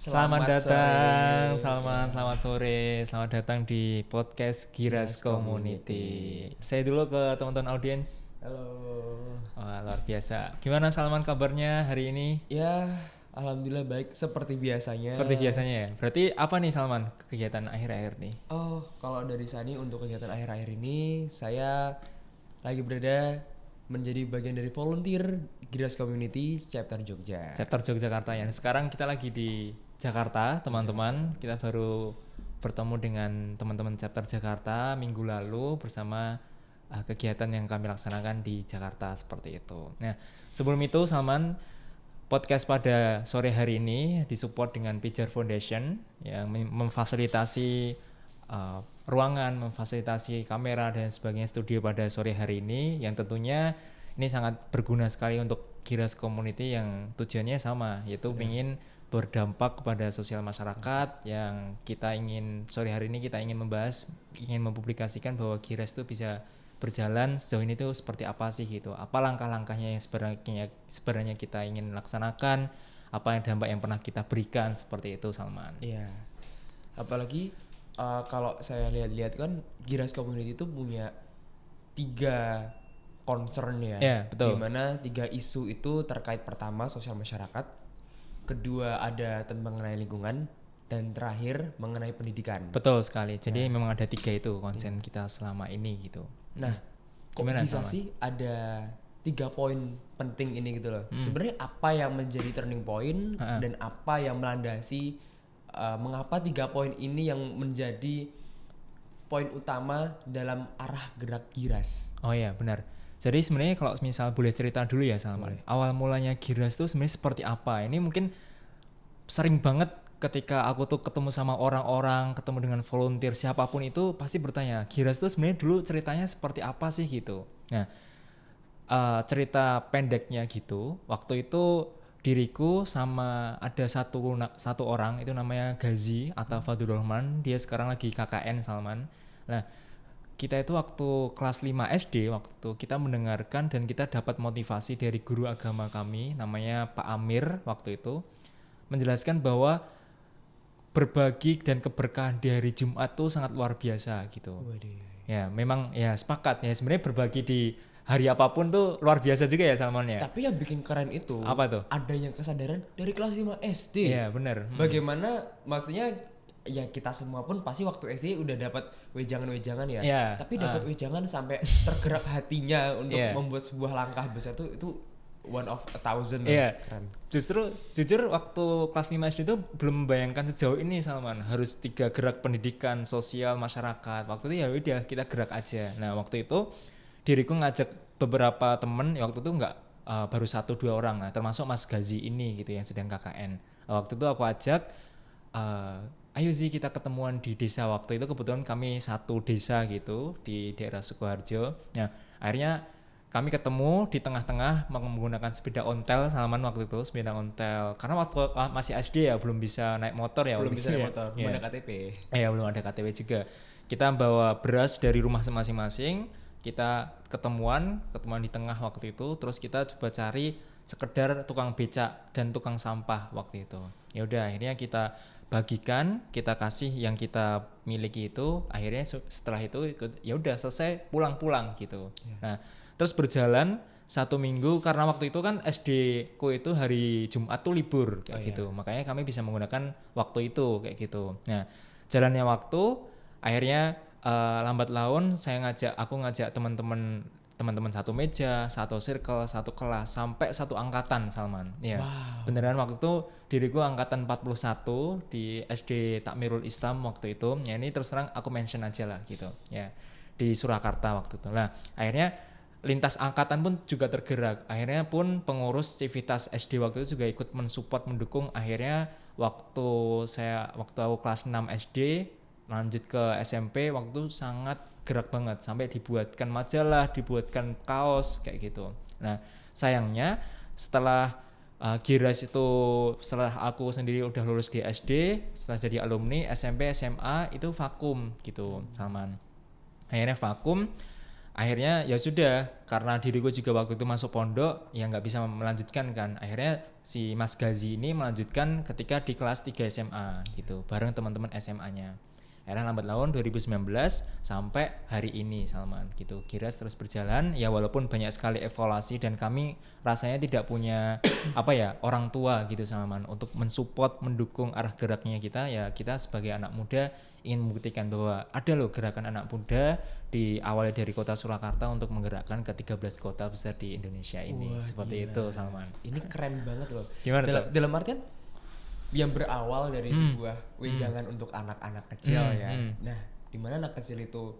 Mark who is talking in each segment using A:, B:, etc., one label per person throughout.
A: Selamat datang, selamat sore, selamat datang di podcast Giras Community. Saya dulu ke teman-teman audiens.
B: Halo.
A: Wah, luar biasa. Gimana Salman kabarnya hari ini?
B: Ya, alhamdulillah baik seperti biasanya.
A: Seperti biasanya ya. Berarti apa nih Salman kegiatan akhir-akhir nih?
B: Oh, kalau dari Sani untuk kegiatan akhir-akhir ini saya lagi berada menjadi bagian dari volunteer Giras Community Chapter Jogja.
A: Chapter Yogyakarta ya. Sekarang kita lagi di Jakarta, teman-teman. Kita baru bertemu dengan teman-teman chapter Jakarta minggu lalu bersama kegiatan yang kami laksanakan di Jakarta seperti itu. Nah, sebelum itu Salman, podcast pada sore hari ini disupport dengan Pijar Foundation yang memfasilitasi ruangan, memfasilitasi kamera dan sebagainya studio pada sore hari ini, yang tentunya ini sangat berguna sekali untuk Giras Community yang tujuannya sama, yaitu ingin berdampak kepada sosial masyarakat. Yang kita ingin sore hari ini kita ingin membahas, ingin mempublikasikan bahwa Giras itu bisa berjalan sejauh ini tuh seperti apa sih gitu, apa langkah-langkahnya yang sebenarnya kita ingin laksanakan, apa yang dampak yang pernah kita berikan, seperti itu Salman.
B: Iya. Apalagi kalau saya lihat-lihat kan Giras Community itu punya 3 concern ya.
A: Ya, betul.
B: Dimana 3 isu itu terkait, pertama sosial masyarakat, kedua ada tentang mengenai lingkungan, dan terakhir mengenai pendidikan.
A: Betul sekali. Jadi memang ada 3 itu konsen kita selama ini gitu.
B: Nah, kok
A: Gimana,
B: bisa
A: Salman?
B: sih ada 3 poin penting ini gitu loh. Sebenarnya apa yang menjadi turning point dan apa yang melandasi mengapa 3 poin ini yang menjadi poin utama dalam arah gerak Giras?
A: Oh iya, benar. Jadi sebenarnya kalau misal boleh cerita dulu ya Salman, awal mulanya Giras itu sebenarnya seperti apa? Ini mungkin sering banget ketika aku tuh ketemu sama orang-orang, ketemu dengan volunteer siapapun itu pasti bertanya, Giras itu sebenarnya dulu ceritanya seperti apa sih gitu. Nah, cerita pendeknya gitu, waktu itu diriku sama ada satu orang itu namanya Gazi atau Fadul Rahman, dia sekarang lagi KKN Salman. Nah, kita itu waktu kelas 5 SD waktu kita mendengarkan dan kita dapat motivasi dari guru agama kami namanya Pak Amir waktu itu, menjelaskan bahwa berbagi dan keberkahan di hari Jumat tuh sangat luar biasa gitu.
B: Waduh.
A: Ya, memang ya sepakat ya, sebenarnya berbagi di hari apapun tuh luar biasa juga ya Salman ya.
B: Tapi yang bikin keren itu
A: Apa tuh?
B: adanya kesadaran dari kelas 5 SD.
A: Iya, benar.
B: Bagaimana maksudnya ya kita semua pun pasti waktu SD udah dapat wejangan-wejangan ya.
A: Iya,
B: Tapi dapat wejangan sampai tergerak hatinya untuk
A: Iya.
B: membuat sebuah langkah besar tuh itu one of a thousand.
A: Iya.
B: Keren.
A: Justru jujur waktu kelas 5 SD itu belum membayangkan sejauh ini Salman, harus 3 gerak pendidikan, sosial, masyarakat. Waktu itu ya udah kita gerak aja. Nah, waktu itu diriku ngajak beberapa temen, ya waktu itu baru 1-2 orang, nah, termasuk Mas Gazi ini gitu yang sedang KKN. Waktu itu aku ajak, ayo Zi kita ketemuan di desa. Waktu itu kebetulan kami satu desa gitu di daerah Sukoharjo. Nah, akhirnya kami ketemu di tengah-tengah menggunakan sepeda ontel Salman waktu itu, sepeda ontel. Karena waktu masih SD ya belum bisa naik motor ya.
B: Belum
A: waktu
B: bisa
A: itu
B: naik
A: ya.
B: motor, belum ada KTP.
A: Iya, belum ada KTP juga. Kita bawa beras dari rumah masing-masing, kita ketemuan di tengah waktu itu, terus kita coba cari sekedar tukang becak dan tukang sampah waktu itu. Ya udah, akhirnya kita bagikan, kita kasih yang kita miliki itu. Akhirnya setelah itu ya udah selesai, pulang gitu. Nah, terus berjalan 1 minggu karena waktu itu kan SD ku itu hari Jumat tuh libur kayak gitu. Makanya kami bisa menggunakan waktu itu kayak gitu. Nah, jalannya waktu akhirnya lambat laun aku ngajak teman-teman satu meja, satu circle, satu kelas, sampai satu angkatan Salman. Ya.
B: Wow.
A: Beneran waktu itu diriku angkatan 41 di SD Takmirul Islam waktu itu. Ya ini terus terang aku mention aja lah gitu. Ya. Di Surakarta waktu itu. Nah, akhirnya lintas angkatan pun juga tergerak. Akhirnya pun pengurus Civitas SD waktu itu juga ikut mensupport, mendukung. Akhirnya waktu aku kelas 6 SD lanjut ke SMP, waktu itu sangat gerak banget sampai dibuatkan majalah, dibuatkan kaos kayak gitu. Nah, sayangnya setelah Giras itu, setelah aku sendiri udah lulus di SD, setelah jadi alumni SMP SMA itu vakum gitu Salman. Akhirnya vakum. akhirnya ya sudah, karena diriku juga waktu itu masuk pondok ya nggak bisa melanjutkan kan, akhirnya si Mas Gazi ini melanjutkan ketika di kelas 3 SMA gitu bareng teman-teman SMA-nya. Akhirnya lambat laun 2019 sampai hari ini Salman gitu. Giras terus berjalan ya, walaupun banyak sekali evaluasi dan kami rasanya tidak punya apa ya orang tua gitu Salman untuk mensupport mendukung arah geraknya kita. Ya kita sebagai anak muda ingin membuktikan bahwa ada loh gerakan anak muda diawali dari kota Surakarta untuk menggerakkan ke 13 kota besar di Indonesia ini.
B: Wah,
A: seperti
B: gila.
A: itu Salman.
B: Ini keren banget loh.
A: Gimana tuh?
B: Dalam artian yang berawal dari sebuah wejangan untuk anak-anak kecil ya. Nah, di mana anak kecil itu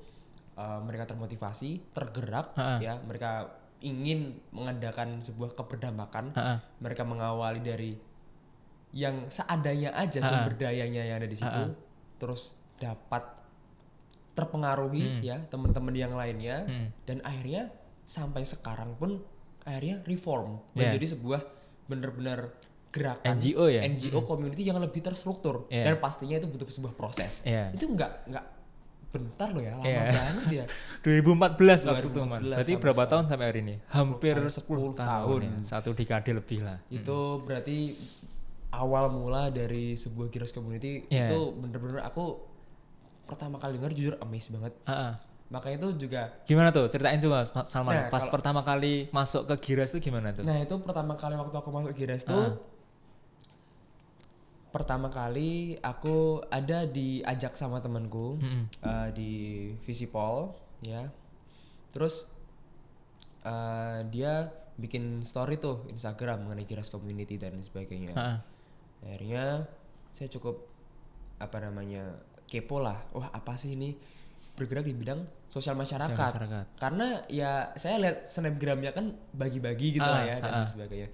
B: mereka termotivasi, tergerak ya, mereka ingin mengadakan sebuah keberdamaian. Mereka mengawali dari yang seadanya aja sumber dayanya yang ada di situ, terus dapat terpengaruhi ya teman-teman yang lainnya, dan akhirnya sampai sekarang pun akhirnya reform menjadi sebuah benar-benar gerakan
A: NGO ya,
B: NGO community yang lebih terstruktur, dan pastinya itu butuh sebuah proses. Itu nggak bentar loh ya, lama banget ya.
A: 2014 waktu itu Man. Berarti berapa
B: sekarang.
A: tahun sampai hari ini? Hampir 10 tahun ya, satu dekade lebih lah.
B: Itu berarti awal mula dari sebuah Giras community. Itu bener-bener aku pertama kali denger jujur amazed banget. Makanya itu juga
A: gimana tuh, ceritain coba Salman, pas pertama kali masuk ke Giras itu gimana tuh?
B: Nah itu pertama kali waktu aku masuk Giras tuh pertama kali aku ada diajak sama temanku di Visipol ya. Terus dia bikin story tuh Instagram mengenai Giras community dan sebagainya. Akhirnya saya cukup kepo lah. Wah, apa sih ini, bergerak di bidang sosial masyarakat. Karena ya saya lihat snapgramnya kan bagi-bagi gitu lah ya dan sebagainya.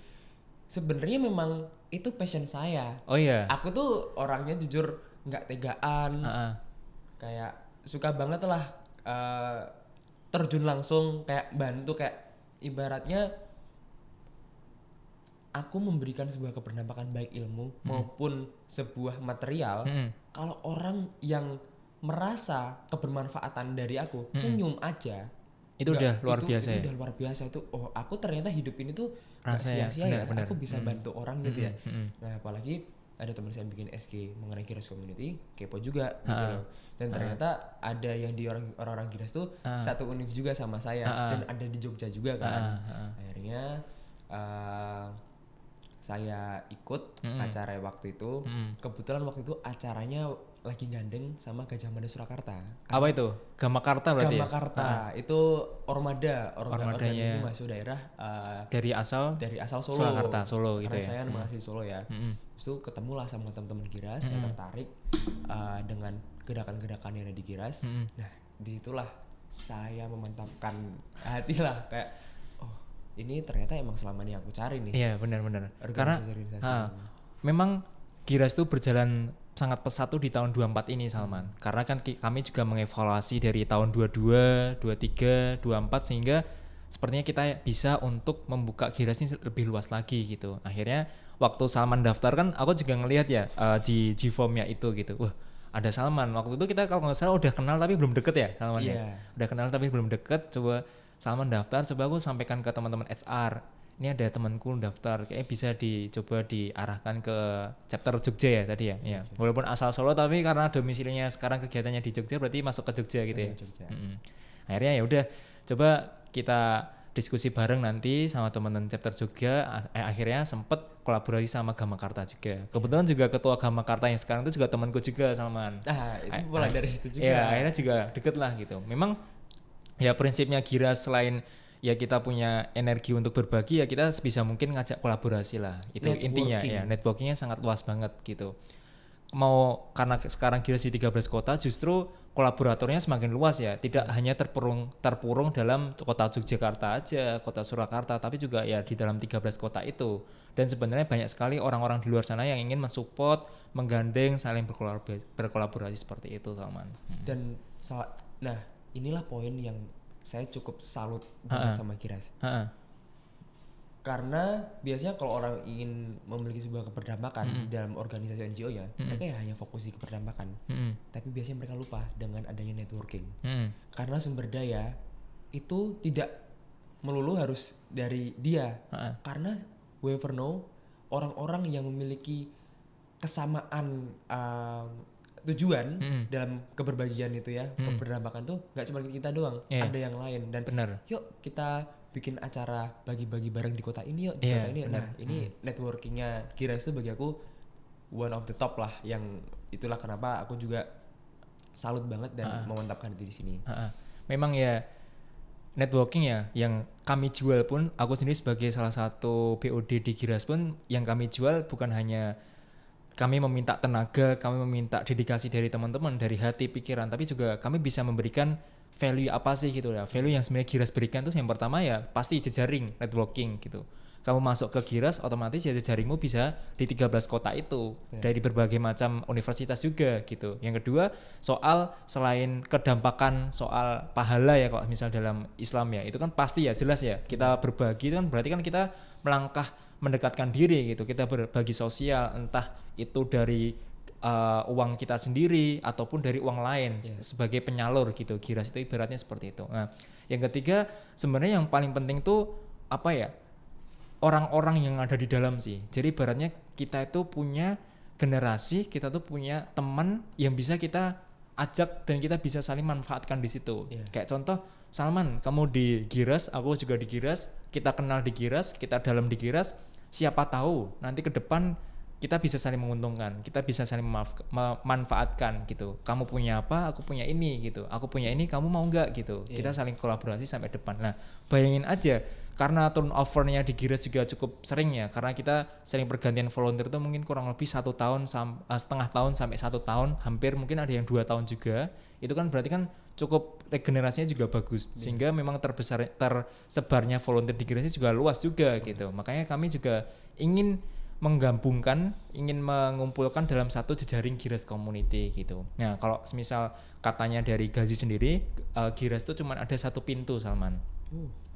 B: Sebenarnya memang itu passion saya.
A: Oh iya.
B: Aku tuh orangnya jujur nggak tegaan, kayak suka banget lah terjun langsung, kayak bantu, kayak ibaratnya aku memberikan sebuah kebermanfaatan baik ilmu maupun sebuah material. Kalau orang yang merasa kebermanfaatan dari aku senyum aja,
A: itu udah luar biasa.
B: Itu udah luar biasa. Itu aku ternyata hidup ini tuh gak sia-sia ya. Bener. Aku bisa bantu orang gitu ya. Nah apalagi ada teman saya bikin SG mengenai Giras community, kepo juga gitu loh. Dan ternyata ada yang di orang-orang Giras tuh satu univ juga sama saya, dan ada di Jogja juga kan. Akhirnya saya ikut acara waktu itu. Kebetulan waktu itu acaranya lagi gandeng sama Gajah Mada Surakarta.
A: Apa itu? Gamakarta berarti?
B: Gamakarta itu organisasi mahasiswa daerah
A: dari asal Solo. Surakarta, Solo gitu ya.
B: Karena saya mahasiswa Solo ya. Terus itu ketemulah sama teman-teman Giras, saya tertarik dengan gerakan-gerakan yang ada di Giras. Nah, disitulah saya memantapkan hati lah, kayak ini ternyata emang selama ini aku cari nih.
A: Iya, benar-benar. Karena memang Giras itu berjalan sangat pesat tuh di tahun 24 ini Salman. Karena kan kami juga mengevaluasi dari tahun 22, 23, 24 sehingga sepertinya kita bisa untuk membuka Giras ini lebih luas lagi gitu. Akhirnya waktu Salman daftar kan aku juga ngelihat ya di G-Form-nya itu gitu. Wah, ada Salman. Waktu itu kita kalau nggak salah udah kenal tapi belum deket ya Salman ya. Udah kenal tapi belum deket. Coba Salman daftar, coba aku sampaikan ke teman-teman HR. Ini ada temanku daftar, kayaknya bisa dicoba diarahkan ke chapter Jogja ya tadi ya. Ya. Walaupun asal Solo tapi karena domisilinya sekarang kegiatannya di Jogja berarti masuk ke Jogja gitu ya. Akhirnya ya udah coba kita diskusi bareng nanti sama teman-teman chapter Jogja. Akhirnya sempet kolaborasi sama Gamakarta juga. Kebetulan juga ketua Gamakarta yang sekarang itu juga temanku juga Salman.
B: Itu mulai dari situ juga.
A: Ya akhirnya juga deket lah gitu. Memang ya prinsipnya Giras selain ya kita punya energi untuk berbagi ya kita sebisa mungkin ngajak kolaborasi lah. Itu intinya ya, networkingnya sangat luas banget gitu. Mau karena sekarang Giras di 13 kota justru kolaboratornya semakin luas ya, tidak hanya terpurung dalam kota Yogyakarta aja, kota Surakarta, tapi juga ya di dalam 13 kota itu. Dan sebenarnya banyak sekali orang-orang di luar sana yang ingin mensupport, menggandeng, saling berkolaborasi seperti itu Salman.
B: Dan nah inilah poin yang saya cukup salut banget sama Giras. Karena biasanya kalau orang ingin memiliki sebuah keberdampakan dalam organisasi NGO ya, mereka ya hanya fokus di keberdampakan. Tapi biasanya mereka lupa dengan adanya networking. Karena sumber daya itu tidak melulu harus dari dia. Karena we never know, orang-orang yang memiliki kesamaan tujuan dalam keberbagian itu ya, keberdampakan tuh nggak cuma kita doang, ada yang lain. Dan yuk kita bikin acara bagi-bagi bareng di kota ini yuk, di kota ini. Nah ini networkingnya Giras itu bagi aku one of the top lah, yang itulah kenapa aku juga salut banget dan memantapkan itu di sini.
A: Memang ya networking ya yang kami jual pun, aku sendiri sebagai salah satu BOD di Giras pun yang kami jual bukan hanya kami meminta tenaga, kami meminta dedikasi dari teman-teman, dari hati, pikiran, tapi juga kami bisa memberikan value apa sih gitu ya. Value yang sebenarnya Giras berikan tuh yang pertama ya pasti jejaring, networking gitu. Kamu masuk ke Giras otomatis ya jejaringmu bisa di 13 kota itu, dari berbagai macam universitas juga gitu. Yang kedua soal selain kedampakan soal pahala ya, kalau misal dalam Islam ya itu kan pasti ya jelas ya, kita berbagi itu kan berarti kan kita melangkah mendekatkan diri gitu, kita berbagi sosial, entah itu dari uang kita sendiri ataupun dari uang lain sebagai penyalur gitu. Giras itu ibaratnya seperti itu. Nah, yang ketiga sebenarnya yang paling penting tuh apa ya, orang-orang yang ada di dalam sih. Jadi ibaratnya kita itu punya generasi, kita tuh punya teman yang bisa kita ajak dan kita bisa saling manfaatkan di situ. Kayak contoh Salman, kamu di Giras, aku juga di Giras, kita kenal di Giras, kita dalam di Giras, siapa tahu nanti ke depan kita bisa saling menguntungkan, kita bisa saling memanfaatkan gitu. Kamu punya apa, aku punya ini gitu. Aku punya ini, kamu mau nggak gitu. Kita saling kolaborasi sampai depan. Nah, bayangin aja, karena turnover-nya di Giras juga cukup sering ya, karena kita sering pergantian volunteer itu mungkin kurang lebih 1 tahun setengah tahun sampai 1 tahun, hampir mungkin ada yang 2 tahun juga. Itu kan berarti kan cukup regenerasinya juga bagus, sehingga memang tersebarnya volunteer di Giras juga luas juga gitu. Makanya kami juga ingin menggabungkan, ingin mengumpulkan dalam satu jejaring Giras Community gitu. Nah, kalau semisal katanya dari Gazi sendiri, Giras itu cuma ada satu pintu, Salman.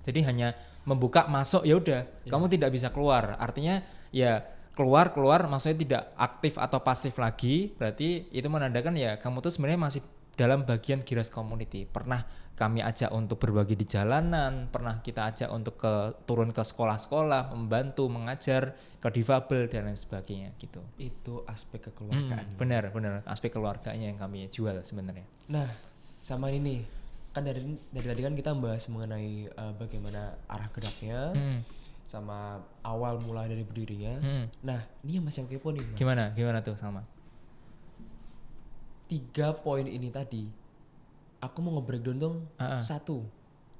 A: Jadi hanya membuka masuk ya udah, kamu tidak bisa keluar. Artinya ya keluar maksudnya tidak aktif atau pasif lagi, berarti itu menandakan ya kamu tuh sebenarnya masih dalam bagian Giras Community. Pernah kami ajak untuk berbagi di jalanan, pernah kita ajak untuk turun ke sekolah-sekolah, membantu, mengajar ke difabel dan lain sebagainya gitu.
B: Itu aspek kekeluargaan.
A: Benar, aspek keluarganya yang kami jual sebenarnya.
B: Nah, sama ini kan dari tadi kan kita membahas mengenai bagaimana arah geraknya, sama awal mulai dari berdirinya. Nah, ini yang masih kepo nih, Mas.
A: Gimana tuh sama?
B: 3 poin ini tadi, aku mau nge-breakdown dong satu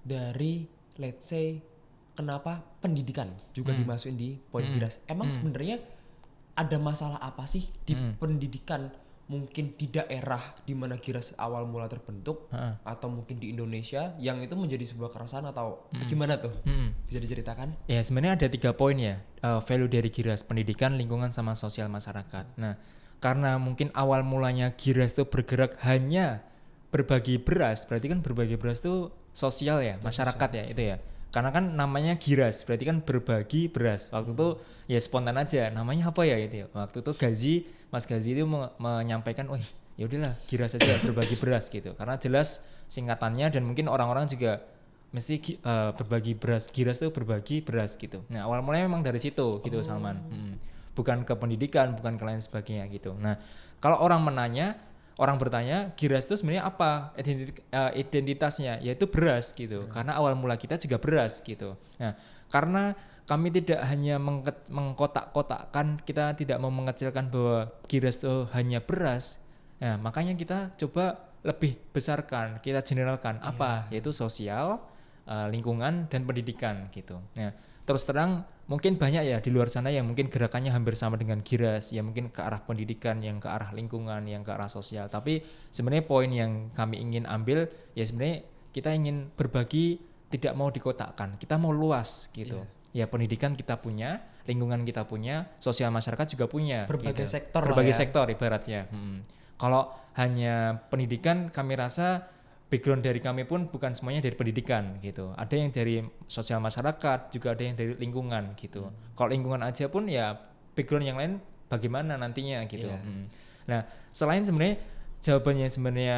B: dari let's say kenapa pendidikan juga dimasukin di poin Giras. Emang sebenarnya ada masalah apa sih di pendidikan, mungkin di daerah di mana Giras awal mula terbentuk atau mungkin di Indonesia yang itu menjadi sebuah keresahan atau gimana tuh? Bisa diceritakan?
A: Ya sebenarnya ada 3 poin ya, value dari Giras: pendidikan, lingkungan, sama sosial masyarakat. Nah, karena mungkin awal mulanya Giras itu bergerak hanya berbagi beras, berarti kan berbagi beras itu sosial ya, masyarakat ya itu ya. Karena kan namanya Giras, berarti kan berbagi beras. Waktu itu ya spontan aja, namanya apa ya itu ya. Waktu itu Mas Gazi itu menyampaikan, "Wih, ya udahlah Giras aja berbagi beras" gitu. Karena jelas singkatannya dan mungkin orang-orang juga mesti berbagi beras, Giras itu berbagi beras gitu. Nah, awal mulanya memang dari situ gitu Salman. Bukan ke pendidikan, bukan ke lain sebagainya gitu. Nah, kalau orang bertanya, Giras itu sebenarnya apa identitasnya? Yaitu beras gitu. Karena awal mula kita juga beras gitu. Nah, karena kami tidak hanya mengkotak-kotakkan, kita tidak mau mengecilkan bahwa Giras itu hanya beras. Nah, makanya kita coba lebih besarkan, kita generalkan apa? Yaitu sosial, lingkungan, dan pendidikan gitu. Nah, terus terang mungkin banyak ya di luar sana yang mungkin gerakannya hampir sama dengan Giras, ya mungkin ke arah pendidikan, yang ke arah lingkungan, yang ke arah sosial. Tapi sebenarnya poin yang kami ingin ambil ya sebenarnya kita ingin berbagi, tidak mau dikotakkan, kita mau luas gitu. Ya pendidikan kita punya, lingkungan kita punya, sosial masyarakat juga punya.
B: Berbagai
A: gitu.
B: sektor
A: berbagai
B: lah ya.
A: sektor ibaratnya. Kalau hanya pendidikan, kami rasa background dari kami pun bukan semuanya dari pendidikan gitu. Ada yang dari sosial masyarakat, juga ada yang dari lingkungan gitu. Kalau lingkungan aja pun ya background yang lain bagaimana nantinya gitu. Nah, selain sebenarnya jawabannya sebenarnya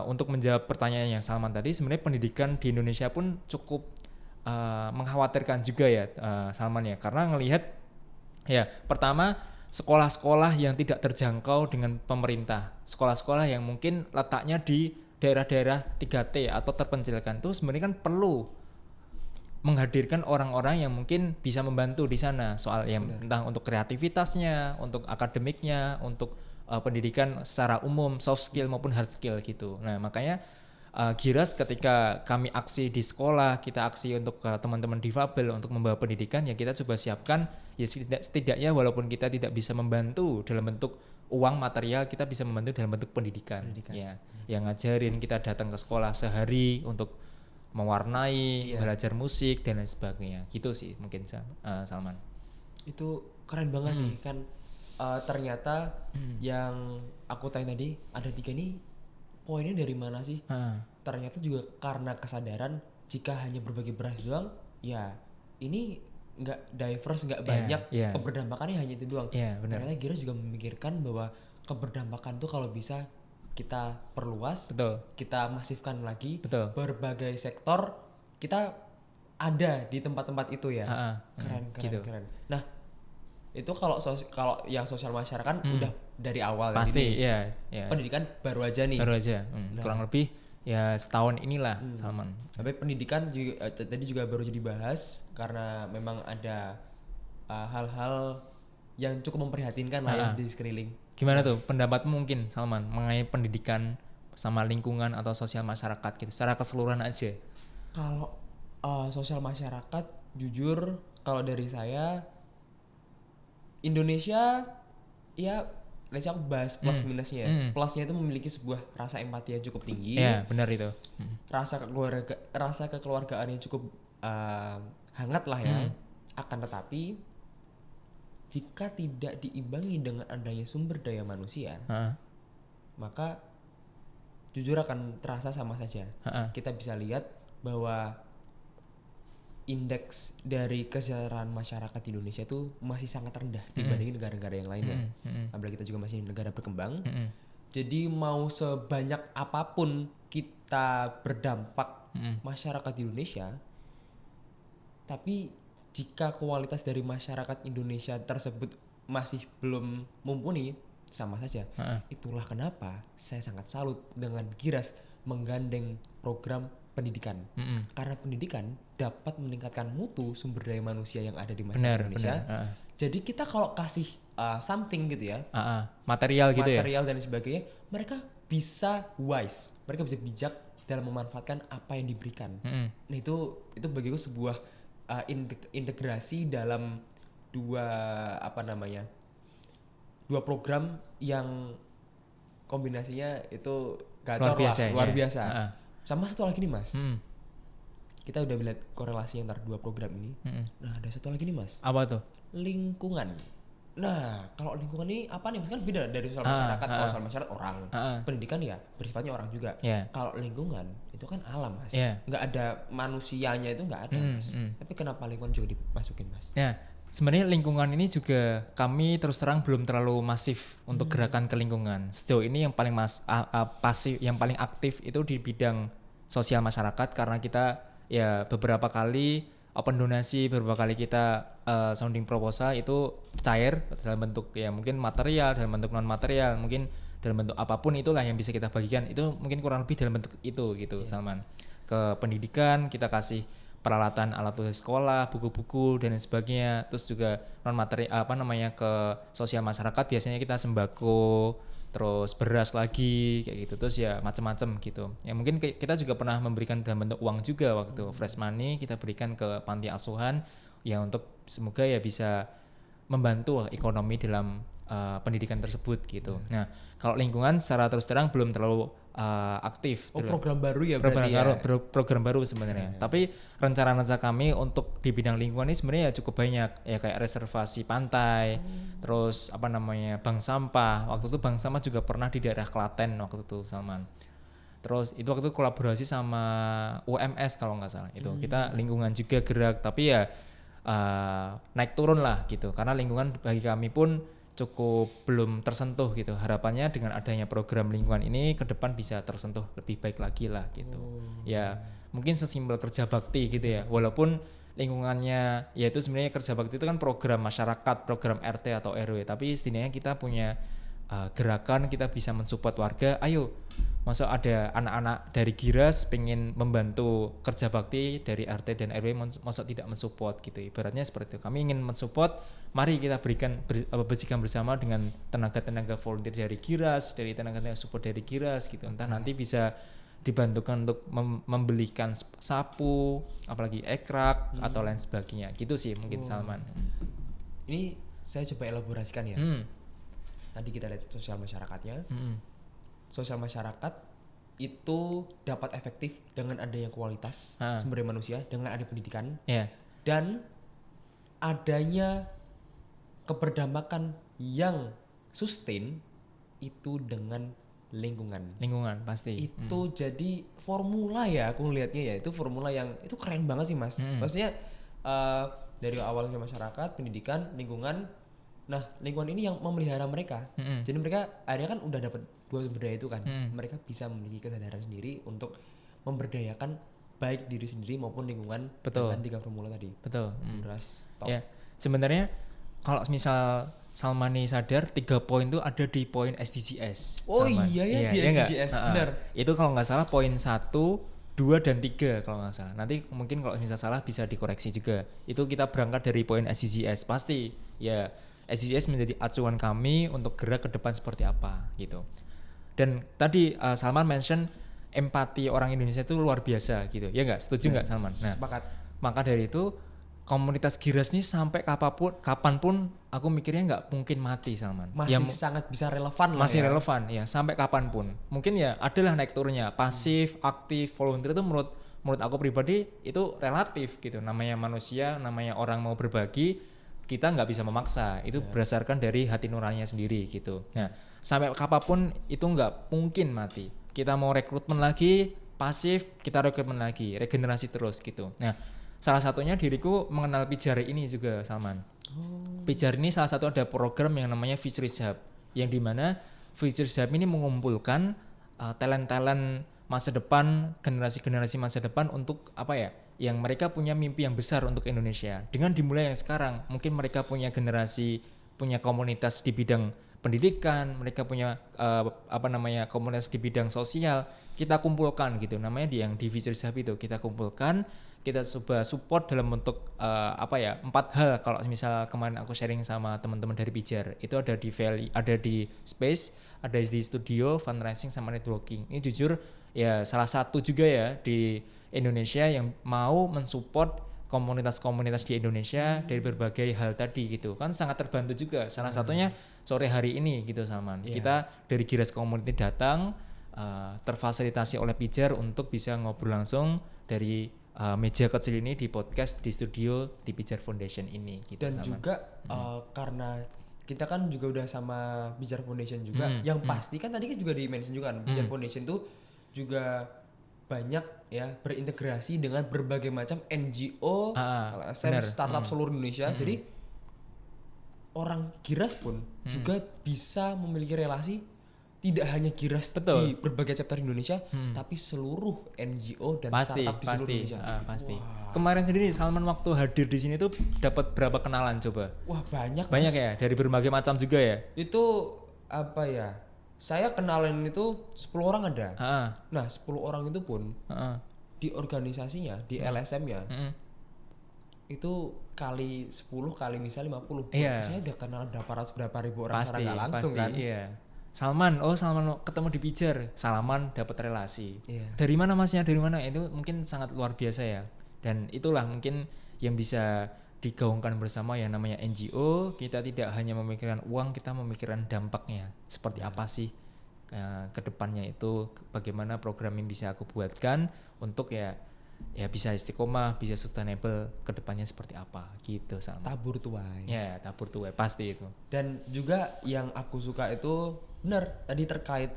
A: untuk menjawab pertanyaan yang Salman tadi, sebenarnya pendidikan di Indonesia pun cukup mengkhawatirkan juga ya, Salman ya, karena ngelihat ya pertama sekolah-sekolah yang tidak terjangkau dengan pemerintah, sekolah-sekolah yang mungkin letaknya di daerah-daerah 3T atau terpencilkan, itu sebenarnya kan perlu menghadirkan orang-orang yang mungkin bisa membantu di sana soal yang entah untuk kreativitasnya, untuk akademiknya, untuk pendidikan secara umum, soft skill maupun hard skill gitu. Nah makanya Giras ketika kami aksi di sekolah, kita aksi untuk teman-teman difabel untuk membawa pendidikan, ya kita coba siapkan ya setidaknya walaupun kita tidak bisa membantu dalam bentuk uang material, kita bisa membantu dalam bentuk pendidikan. Ya, yang ngajarin kita datang ke sekolah sehari untuk mewarnai, belajar musik dan lain sebagainya. Gitu sih mungkin Salman.
B: Itu keren banget sih kan, ternyata yang aku tanya tadi ada 3 nih, poinnya dari mana sih? Ternyata juga karena kesadaran jika hanya berbagi beras doang, ya ini nggak diverse, nggak banyak, keberdampakannya hanya itu doang. Ternyata Gira juga memikirkan bahwa keberdampakan tuh kalau bisa kita perluas, kita masifkan lagi, berbagai sektor kita ada di tempat-tempat itu ya. Keren. Nah itu kalau yang sosial masyarakat udah dari awal
A: pasti
B: ya. Pendidikan baru aja nih.
A: Kurang lebih ya setahun inilah Salman.
B: Tapi pendidikan juga tadi juga baru jadi bahas karena memang ada hal-hal yang cukup memprihatinkan lah ya di sekeliling.
A: Gimana tuh pendapatmu mungkin Salman mengenai pendidikan sama lingkungan atau sosial masyarakat gitu secara keseluruhan aja?
B: Kalau sosial masyarakat jujur kalau dari saya Indonesia ya, let's say aku bahas plus minusnya ya. Plusnya itu memiliki sebuah rasa empati yang cukup tinggi.
A: Iya, benar itu.
B: Rasa kekeluargaan yang cukup hangat lah ya. Akan tetapi jika tidak diimbangi dengan adanya sumber daya manusia, maka jujur akan terasa sama saja. Kita bisa lihat bahwa indeks dari kesejahteraan masyarakat di Indonesia itu masih sangat rendah dibandingin negara-negara yang lainnya. Apalagi kita juga masih negara berkembang. Jadi mau sebanyak apapun kita berdampak masyarakat di Indonesia, tapi jika kualitas dari masyarakat Indonesia tersebut masih belum mumpuni, sama saja. Itulah kenapa saya sangat salut dengan Giras menggandeng program pendidikan. Karena pendidikan dapat meningkatkan mutu sumber daya manusia yang ada di masyarakat Indonesia. Jadi kita kalau kasih something gitu ya,
A: material
B: dan sebagainya, mereka bisa wise, mereka bisa bijak dalam memanfaatkan apa yang diberikan. Nah itu bagiku sebuah integrasi dalam dua program yang kombinasinya itu gacor luar biasa. Sama satu lagi nih Mas, kita udah lihat korelasi antara dua program ini. Nah ada satu lagi nih Mas.
A: Apa tuh?
B: Lingkungan. Nah kalau lingkungan ini apa nih Mas, kan beda dari sosial masyarakat. Kalau sosial masyarakat orang, pendidikan ya bersifatnya orang juga. Kalau lingkungan itu kan alam Mas, nggak ada manusianya, itu nggak ada Mas. Tapi kenapa lingkungan juga dimasukin Mas?
A: Sebenarnya lingkungan ini juga kami terus terang belum terlalu masif untuk gerakan ke lingkungan. Sejauh ini yang paling pasif, yang paling aktif itu di bidang sosial masyarakat, karena kita ya beberapa kali open donasi, beberapa kali kita sounding proposal itu cair dalam bentuk ya mungkin material, dalam bentuk non material, mungkin dalam bentuk apapun itulah yang bisa kita bagikan. Itu mungkin kurang lebih dalam bentuk itu gitu Salman. Ke pendidikan kita kasih peralatan alat tulis sekolah, buku-buku dan sebagainya. Terus juga non materi ke sosial masyarakat biasanya kita sembako, terus beras lagi kayak gitu. Terus ya macam-macam gitu. Ya mungkin kita juga pernah memberikan dalam bentuk uang juga waktu fresh money kita berikan ke panti asuhan ya untuk semoga ya bisa membantu ekonomi dalam pendidikan tersebut gitu. Nah, kalau lingkungan secara terus terang belum terlalu aktif.
B: Program baru ya
A: berarti program baru sebenarnya. Tapi rencana-rencana kami untuk di bidang lingkungan ini sebenarnya ya cukup banyak. Ya kayak reservasi pantai, terus bank sampah. Waktu itu bank sampah juga pernah di daerah Klaten waktu itu Salman. Terus itu waktu itu kolaborasi sama UMS kalau nggak salah. Itu kita lingkungan juga gerak, tapi ya naik turun lah gitu. Karena lingkungan bagi kami pun cukup belum tersentuh gitu. Harapannya dengan adanya program lingkungan ini ke depan bisa tersentuh lebih baik lagi lah gitu. Ya mungkin sesimpel kerja bakti gitu ya. Walaupun lingkungannya yaitu sebenarnya kerja bakti itu kan program masyarakat, program RT atau RW, tapi setidaknya kita punya gerakan, kita bisa mensupport warga. Ayo, masuk ada anak-anak dari Giras pengen membantu kerja bakti dari RT dan RW, masuk tidak mensupport gitu. Ibaratnya seperti itu. Kami ingin mensupport, mari kita bersihkan bersama dengan tenaga-tenaga volunteer dari Giras, dari tenaga-tenaga support dari Giras gitu. Entah nanti bisa dibantukan untuk membelikan sapu, apalagi ekrak atau lain sebagainya. Gitu sih mungkin Salman.
B: Ini saya coba elaborasikan ya. Tadi kita lihat sosial masyarakatnya. Sosial masyarakat itu dapat efektif dengan adanya kualitas sumber daya manusia, dengan ada pendidikan, dan adanya keberdampingan yang sustain itu dengan lingkungan
A: pasti
B: itu jadi formula ya, aku ngelihatnya ya itu formula yang itu keren banget sih Mas. Maksudnya dari awalnya masyarakat, pendidikan, lingkungan. Nah lingkungan ini yang memelihara mereka. Jadi mereka akhirnya kan udah dapat dua sumber daya itu kan. Mereka bisa memiliki kesadaran sendiri untuk memberdayakan baik diri sendiri maupun lingkungan. Dengan 3 formula tadi.
A: Betul.
B: Ya
A: sebenarnya kalau misal Salmani sadar 3 poin itu ada di poin SDGs.
B: Oh Salman. Iya di SDGs benar.
A: Itu kalau nggak salah poin 1, 2 dan 3 kalau nggak salah. Nanti mungkin kalau misal salah bisa dikoreksi juga. Itu kita berangkat dari poin SDGs pasti. Ya SDGs menjadi acuan kami untuk gerak ke depan seperti apa gitu. Dan tadi Salman mention empati orang Indonesia itu luar biasa gitu. Ya nggak? Setuju nggak Salman? Nah, maka dari itu komunitas Giras ini sampai kapanpun aku mikirnya nggak mungkin mati Salman.
B: Masih sangat bisa relevan lah.
A: Masih relevan ya sampai kapanpun. Mungkin ya adalah naik turunnya. Pasif, aktif, volunteer itu menurut aku pribadi itu relatif gitu. Namanya manusia, namanya orang mau berbagi. Kita nggak bisa memaksa, itu berdasarkan dari hati nuraninya sendiri gitu. Nah, sampai kapanpun itu nggak mungkin mati. Kita mau rekrutmen lagi, pasif, kita rekrutmen lagi, regenerasi terus gitu. Nah, salah satunya diriku mengenal Pijar ini juga Salman. Pijar ini salah satu ada program yang namanya Futures Hub, yang dimana Futures Hub ini mengumpulkan talent-talent masa depan, generasi-generasi masa depan untuk apa ya? Yang mereka punya mimpi yang besar untuk Indonesia. Dengan dimulai yang sekarang, mungkin mereka punya generasi, punya komunitas di bidang pendidikan, mereka punya komunitas di bidang sosial, kita kumpulkan gitu. Namanya yang di Futures Hub itu kita kumpulkan, kita coba support dalam bentuk 4 hal. Kalau misal kemarin aku sharing sama teman-teman dari Pijar, itu ada di Valley, ada di Space, ada di studio, fundraising sama networking. Ini jujur ya salah satu juga ya di Indonesia yang mau mensupport komunitas-komunitas di Indonesia dari berbagai hal tadi gitu kan, sangat terbantu juga. Salah satunya sore hari ini gitu Salman. Kita dari Giras Community datang terfasilitasi oleh Pijar untuk bisa ngobrol langsung dari meja kecil ini di podcast di studio di Pijar Foundation ini gitu.
B: Dan Salman. Juga karena kita kan juga udah sama Pijar Foundation juga yang pasti kan tadi kan juga di-mention juga kan Pijar Foundation tuh juga banyak ya berintegrasi dengan berbagai macam NGO, startup seluruh Indonesia. Jadi orang Giras pun juga bisa memiliki relasi tidak hanya Giras di berbagai chapter Indonesia, tapi seluruh NGO dan startup di seluruh Indonesia.
A: Pasti. Kemarin sendiri Salman waktu hadir di sini tuh dapat berapa kenalan coba?
B: Wah banyak.
A: Banyak ya dari berbagai macam juga ya.
B: Itu apa ya? Saya kenalin itu 10 orang ada. Nah 10 orang itu pun di organisasinya, di LSM-nya itu kali 10 kali misalnya 50. Saya udah kenal berapa ribu orang secara nggak langsung kan.
A: Salman ketemu di Pijar, salaman dapat relasi. Dari mana masnya? Dari mana? Itu mungkin sangat luar biasa ya. Dan itulah mungkin yang bisa digaungkan bersama yang namanya NGO. Kita tidak hanya memikirkan uang, kita memikirkan dampaknya seperti apa sih ke depannya, itu bagaimana program yang bisa aku buatkan untuk ya bisa istiqomah, bisa sustainable ke depannya seperti apa gitu sama.
B: Tabur tuai.
A: Ya, tabur tuai pasti itu.
B: Dan juga yang aku suka itu benar tadi terkait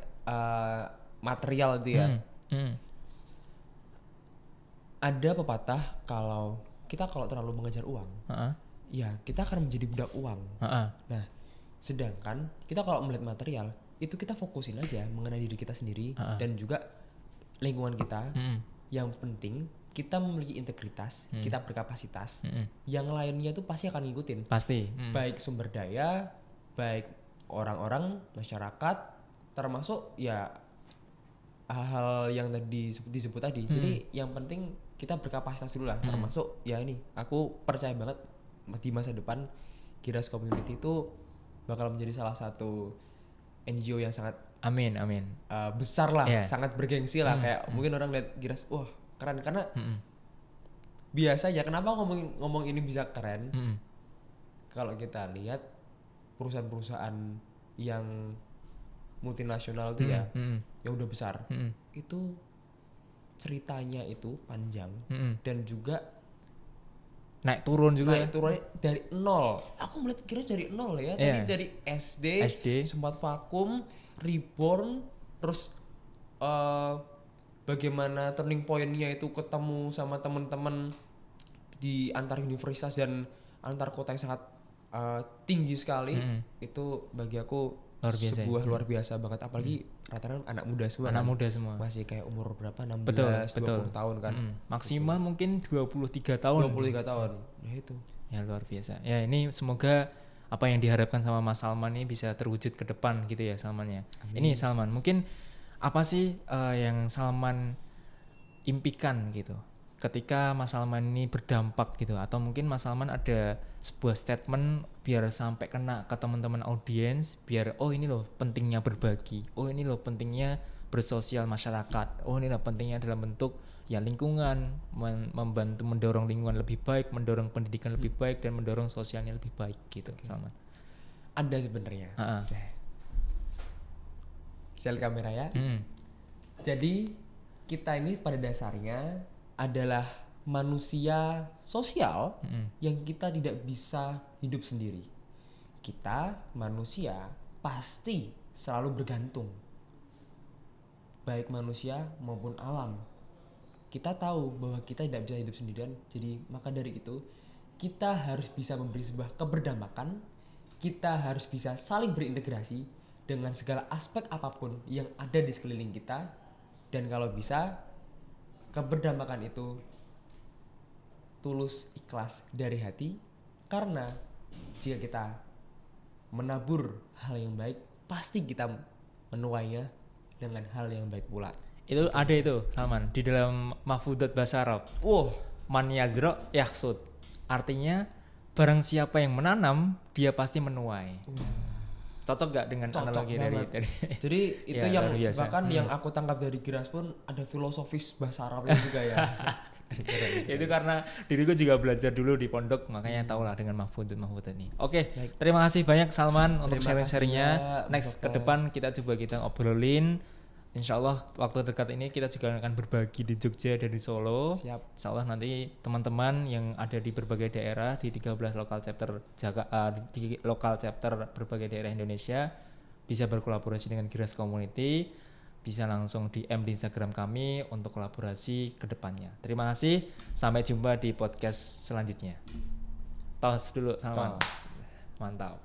B: material itu ya. Ada pepatah kalau kita terlalu mengejar uang, ya kita akan menjadi budak uang. Nah, Sedangkan kita kalau melihat material itu kita fokusin aja mengenai diri kita sendiri dan juga lingkungan kita. Yang penting kita memiliki integritas, kita berkapasitas. Yang lainnya itu pasti akan ngikutin.
A: Pasti.
B: Baik sumber daya, baik orang-orang, masyarakat, termasuk ya hal-hal yang tadi disebut tadi. Jadi yang penting kita berkapasitas dulu lah. Termasuk ya ini, aku percaya banget di masa depan Giras Community itu bakal menjadi salah satu NGO yang sangat
A: Amin.
B: besar lah, sangat bergengsi lah. Kayak mungkin orang lihat Giras, wah keren, karena biasanya kenapa ngomong ini bisa keren? Kalau kita lihat perusahaan-perusahaan yang multinasional itu ya udah besar, itu ceritanya itu panjang dan juga
A: naik turun
B: dari nol. Aku melihat kira dari nol ya. Tadi dari SD sempat vakum, reborn, terus bagaimana turning point-nya itu ketemu sama teman-teman di antar universitas dan antar kota yang sangat tinggi sekali. Itu bagi aku luar biasa banget, apalagi rata-rata anak muda semua. Masih kayak umur berapa? 16, 20 tahun kan.
A: Maksimal mungkin 23 tahun.
B: 23 tahun. Ya itu.
A: Ya luar biasa. Ya ini semoga apa yang diharapkan sama Mas Salman ini bisa terwujud ke depan gitu ya Salman ya. Ini Salman, mungkin apa sih yang Salman impikan gitu ketika Mas Salman ini berdampak gitu, atau mungkin Mas Salman ada sebuah statement biar sampai kena ke teman-teman audiens, biar ini loh pentingnya berbagi, ini loh pentingnya bersosial masyarakat, ini loh pentingnya dalam bentuk ya lingkungan, membantu mendorong lingkungan lebih baik, mendorong pendidikan lebih baik, dan mendorong sosialnya lebih baik gitu. Salman
B: ada sebenarnya. Sel kamera ya. Jadi kita ini pada dasarnya adalah manusia sosial yang kita tidak bisa hidup sendiri. Kita manusia pasti selalu bergantung, baik manusia maupun alam. Kita tahu bahwa kita tidak bisa hidup sendirian, jadi maka dari itu kita harus bisa memberi sebuah keberdampakan. Kita harus bisa saling berintegrasi dengan segala aspek apapun yang ada di sekeliling kita, dan kalau bisa keberdampakan itu tulus, ikhlas dari hati, karena jika kita menabur hal yang baik, pasti kita menuainya dengan hal yang baik pula.
A: Itu ada itu Salman di dalam Mahfudzat bahasa Arab. Man yazra yahsud. Artinya barang siapa yang menanam, dia pasti menuai. Cocok gak dengan analogi dari tadi? Jadi
B: itu ya, yang bahkan yang aku tangkap dari Giras pun ada filosofis bahasa Arabnya juga ya.
A: Itu karena diriku juga belajar dulu di pondok, makanya tahu lah dengan Mahfudzat ini. Oke, terima kasih banyak Salman untuk sharing-sharingnya. Next ke depan kita obrolin. Insya Allah waktu dekat ini kita juga akan berbagi di Jogja dan di Solo. Insya Allah nanti teman-teman yang ada di berbagai daerah di 13 lokal chapter di lokal chapter berbagai daerah Indonesia bisa berkolaborasi dengan Giras Community, bisa langsung DM di Instagram kami untuk kolaborasi ke depannya. Terima kasih, sampai jumpa di podcast selanjutnya. Tos dulu Salman. Mantap.